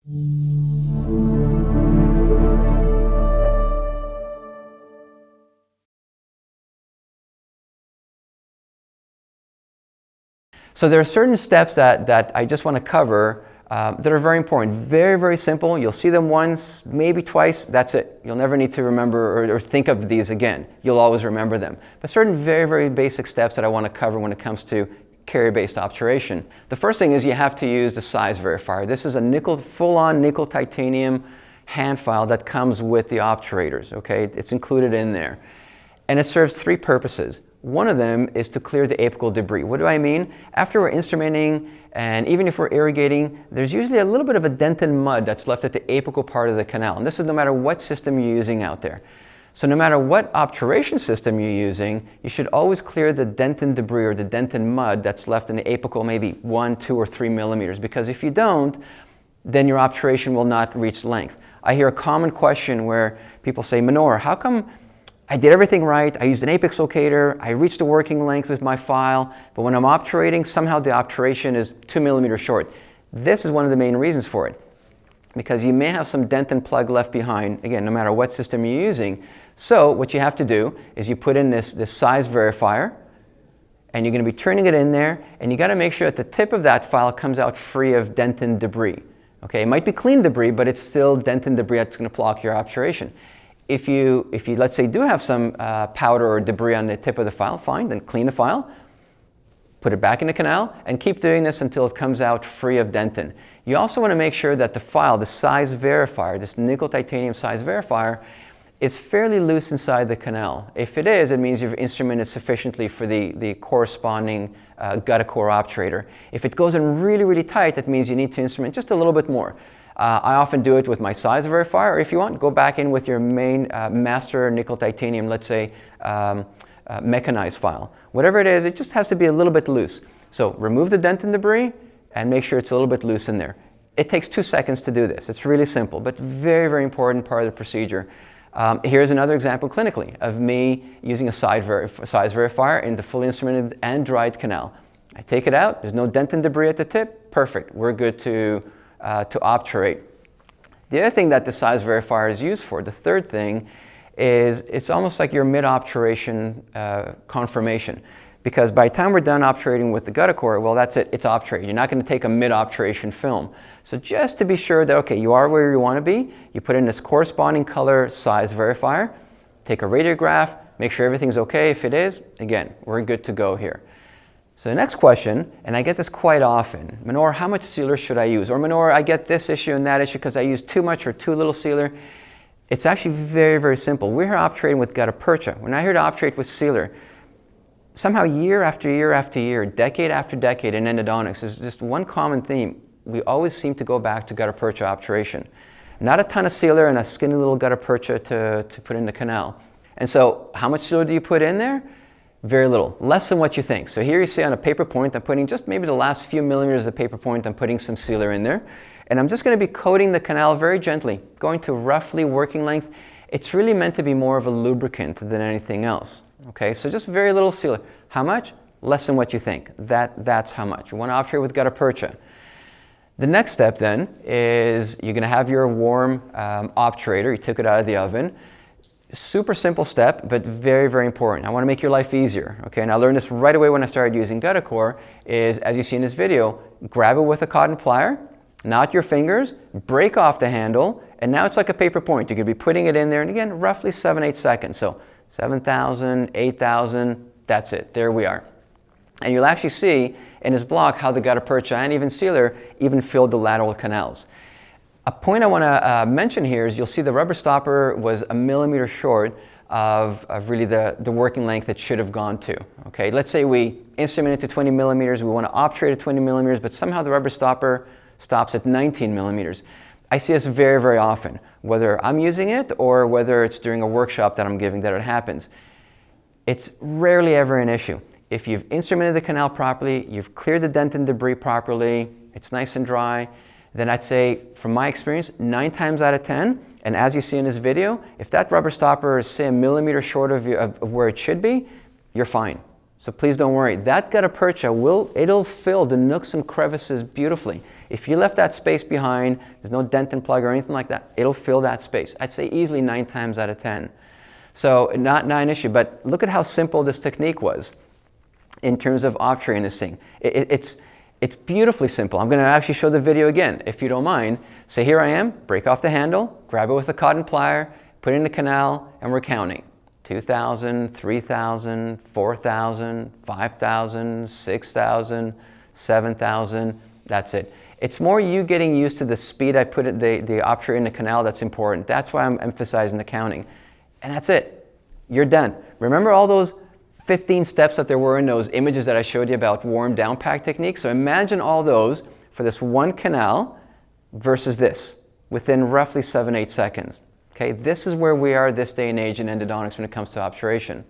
So there are certain steps that I just want to cover that are very important. Very, very simple. You'll see them once, maybe twice, that's it. You'll never need to remember or think of these again. You'll always remember them. But certain very, very basic steps that I want to cover when it comes to carrier-based obturation. The first thing is you have to use the size verifier. This is a full-on nickel titanium hand file that comes with the obturators, okay? It's included in there. And it serves three purposes. One of them is to clear the apical debris. What do I mean? After we're instrumenting, and even if we're irrigating, there's usually a little bit of a dent and mud that's left at the apical part of the canal. And this is no matter what system you're using out there. So no matter what obturation system you're using, you should always clear the dent and debris or the dent and mud that's left in the apical maybe 1, 2, or 3 millimeters. Because if you don't, then your obturation will not reach length. I hear a common question where people say, Manor, how come I did everything right, I used an apex locator, I reached the working length with my file, but when I'm obturating, somehow the obturation is 2 millimeters short. This is one of the main reasons for it, because you may have some dent and plug left behind, again, no matter what system you're using. So what you have to do is you put in this size verifier, and you're going to be turning it in there, and you got to make sure that the tip of that file comes out free of dent and debris. Okay, it might be clean debris, but it's still dent and debris that's going to block your obturation. If you let's say do have some powder or debris on the tip of the file, fine, then clean the file, put it back in the canal, and keep doing this until it comes out free of dentin. You also want to make sure that the file, the size verifier, this nickel titanium size verifier, is fairly loose inside the canal. If it is, it means you've instrumented sufficiently for the corresponding GuttaCore obturator. If it goes in really, really tight, that means you need to instrument just a little bit more. I often do it with my size verifier, or if you want, go back in with your main master nickel titanium, let's say mechanized file. Whatever it is, it just has to be a little bit loose. So remove the dent and debris and make sure it's a little bit loose in there. It takes 2 seconds to do this. It's really simple, but very, very important part of the procedure. Here's another example clinically of me using a size verifier in the fully instrumented and dried canal. I take it out, there's no dent and debris at the tip, perfect, we're good to obturate. The other thing that the size verifier is used for, the third thing, is it's almost like your mid-obturation confirmation. Because by the time we're done obturating with the GuttaCore, well, that's it, it's obturated. You're not going to take a mid-obturation film. So just to be sure that, okay, you are where you want to be, you put in this corresponding color size verifier, take a radiograph, make sure everything's okay. If it is, again, we're good to go here. So the next question, and I get this quite often, Manor, how much sealer should I use? Or Manor, I get this issue and that issue because I use too much or too little sealer. It's actually very, very simple. We're here obturating with gutta-percha. We're not here to obturate with sealer. Somehow year after year after year, decade after decade in endodontics, there's just one common theme. We always seem to go back to gutta-percha obturation. Not a ton of sealer and a skinny little gutta-percha to put in the canal. And so how much sealer do you put in there? Very little, less than what you think. So here you see on a paper point, I'm putting just maybe the last few millimeters of paper point, I'm putting some sealer in there. And I'm just going to be coating the canal very gently, going to roughly working length. It's really meant to be more of a lubricant than anything else. Okay, so just very little sealer. How much? Less than what you think. That's how much. You want to obturate with gutta-percha. The next step then is you're going to have your warm obturator. You took it out of the oven. Super simple step, but very, very important. I want to make your life easier. Okay, and I learned this right away when I started using GuttaCore, is, as you see in this video, grab it with a cotton plier, not your fingers, break off the handle, and now it's like a paper point. You're going to be putting it in there, and again, roughly 7-8 seconds. So 7,000, 8,000, that's it. There we are. And you'll actually see in this block how the gutta-percha and even sealer even filled the lateral canals. A point I want to mention here is you'll see the rubber stopper was a millimeter short of really the working length it should have gone to. Okay, let's say we instrument it to 20 millimeters, we want to obturate at 20 millimeters, but somehow the rubber stopper stops at 19 millimeters. I see this very, very often, whether I'm using it or whether it's during a workshop that I'm giving that it happens. It's rarely ever an issue. If you've instrumented the canal properly, you've cleared the dent and debris properly, it's nice and dry, then I'd say, from my experience, 9 times out of 10, and as you see in this video, if that rubber stopper is, say, a millimeter short of where it should be, you're fine. So please don't worry. That gutta-percha it'll fill the nooks and crevices beautifully. If you left that space behind, there's no dent and plug or anything like that, it'll fill that space. I'd say easily 9 times out of 10. So not an issue, but look at how simple this technique was in terms of obturating this thing. It's beautifully simple. I'm going to actually show the video again, if you don't mind. So here I am, break off the handle, grab it with a cotton plier, put it in the canal, and we're counting. 2,000, 3,000, 4,000, 5,000, 6,000, 7,000, that's it. It's more you getting used to the speed I put it, the obturator in the canal that's important. That's why I'm emphasizing the counting. And that's it. You're done. Remember all those 15 steps that there were in those images that I showed you about warm down pack technique? So imagine all those for this one canal versus this within roughly 7-8 seconds. Okay, this is where we are this day and age in endodontics when it comes to obturation.